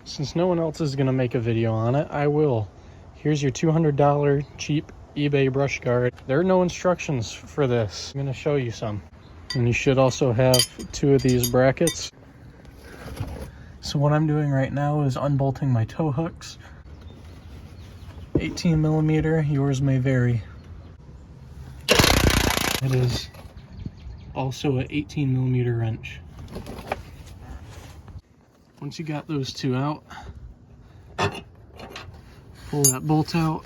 Since no one else is going to make a video on it, I will. Here's your $200 cheap eBay brush guard. There are no instructions for this. I'm going to show you some. And you should also have 2 of these brackets. So what I'm doing right now is unbolting my tow hooks. 18 millimeter, yours may vary. It is also an 18 millimeter wrench. Once you got those 2 out, pull that bolt out,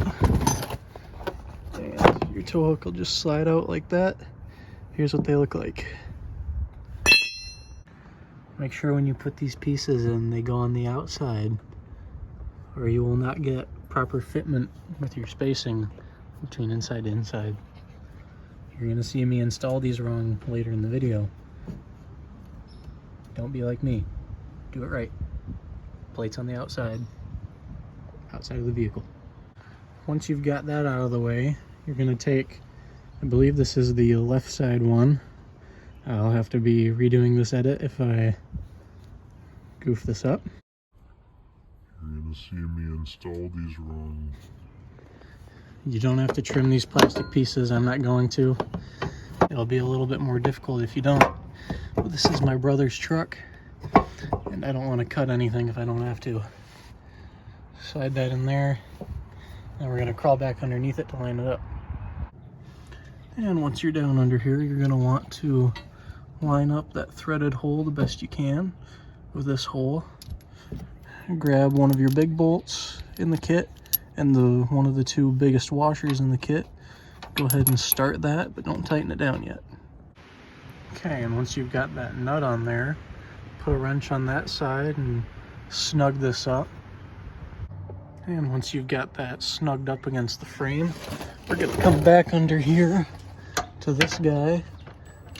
and your tow hook will just slide out like that. Here's what they look like. Make sure when you put these pieces in, they go on the outside, or you will not get proper fitment with your spacing between inside to inside. You're gonna see me install these wrong later in the video. Don't be like me. Do it right. Plates on the outside of the vehicle. Once you've got that out of the way, you're gonna take, I believe this is the left side one. I'll have to be redoing this edit if I goof this up. You're gonna see me install these wrong. You don't have to trim these plastic pieces. I'm not going to. It'll be a little bit more difficult if you don't. But this is my brother's truck, and I don't want to cut anything if I don't have to. Slide that in there. Now we're going to crawl back underneath it to line it up. And once you're down under here, you're going to want to line up that threaded hole the best you can with this hole. Grab one of your big bolts in the kit and one of the 2 biggest washers in the kit. Go ahead and start that, but don't tighten it down yet. Okay, and once you've got that nut on there, put a wrench on that side and snug this up. And once you've got that snugged up against the frame, we're going to come back under here to this guy,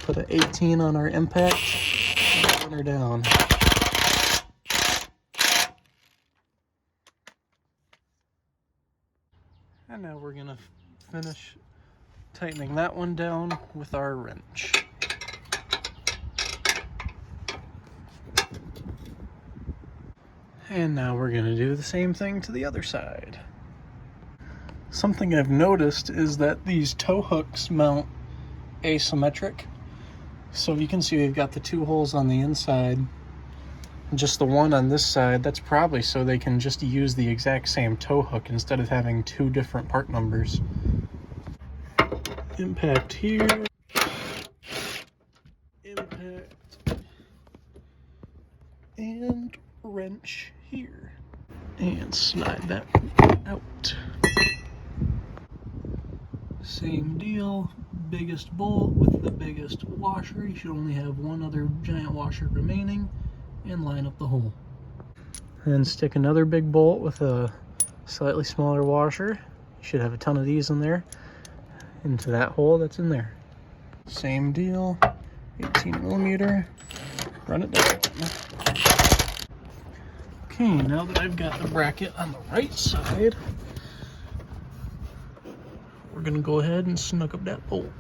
put an 18 on our impact, and run her down. And now we're going to finish tightening that one down with our wrench. And now we're going to do the same thing to the other side. Something I've noticed is that these tow hooks mount asymmetric. So you can see we've got the 2 holes on the inside, just the one on this side. That's probably so they can just use the exact same tow hook instead of having 2 different part numbers. Impact here, impact, and wrench here, and slide that out. Same deal, biggest bolt with the biggest washer. You should only have 1 other giant washer remaining, and line up the hole. And stick another big bolt with a slightly smaller washer. You should have a ton of these in there, into that hole that's in there. Same deal, 18 millimeter, run it down. Okay, now that I've got the bracket on the right side, we're gonna go ahead and snug up that bolt.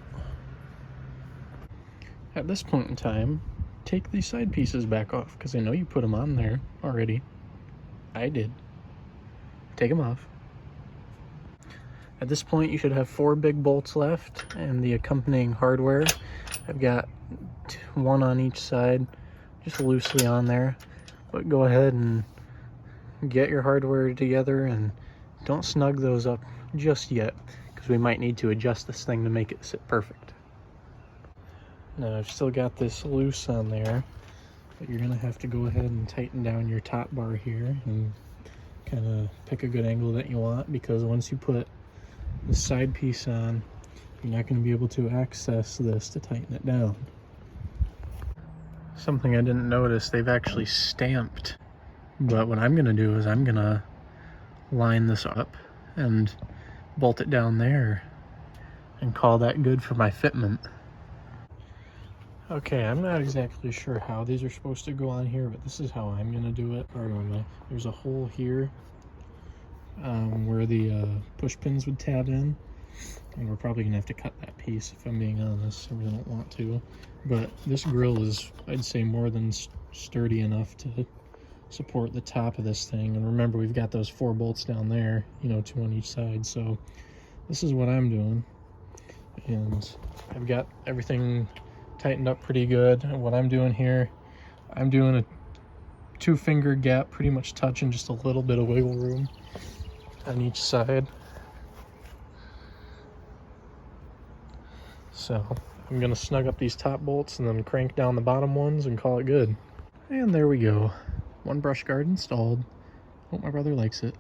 At this point in time, take these side pieces back off, because I know you put them on there already. I did. Take them off. At this point, you should have 4 big bolts left and the accompanying hardware. I've got 1 on each side, just loosely on there. But go ahead and get your hardware together and don't snug those up just yet, because we might need to adjust this thing to make it sit perfect. Now I've still got this loose on there, but you're gonna have to go ahead and tighten down your top bar here and kind of pick a good angle that you want, because once you put the side piece on, you're not going to be able to access this to tighten it down. Something I didn't notice, they've actually stamped, but what I'm going to do is I'm going to line this up and bolt it down there and call that good for my fitment. Okay, I'm not exactly sure how these are supposed to go on here, but this is how I'm going to do it. There's a hole here where the push pins would tab in, and we're probably gonna have to cut that piece if I'm being honest. I really don't want to, but this grill is, I'd say, more than sturdy enough to support the top of this thing. And remember, we've got those 4 bolts down there, you know, 2 on each side. So this is what I'm doing. And I've got everything tightened up pretty good. And what I'm doing here, I'm doing a 2-finger gap, pretty much touching, just a little bit of wiggle room on each side. So I'm gonna snug up these top bolts and then crank down the bottom ones and call it good. And there we go. 1 brush guard installed. Hope my brother likes it.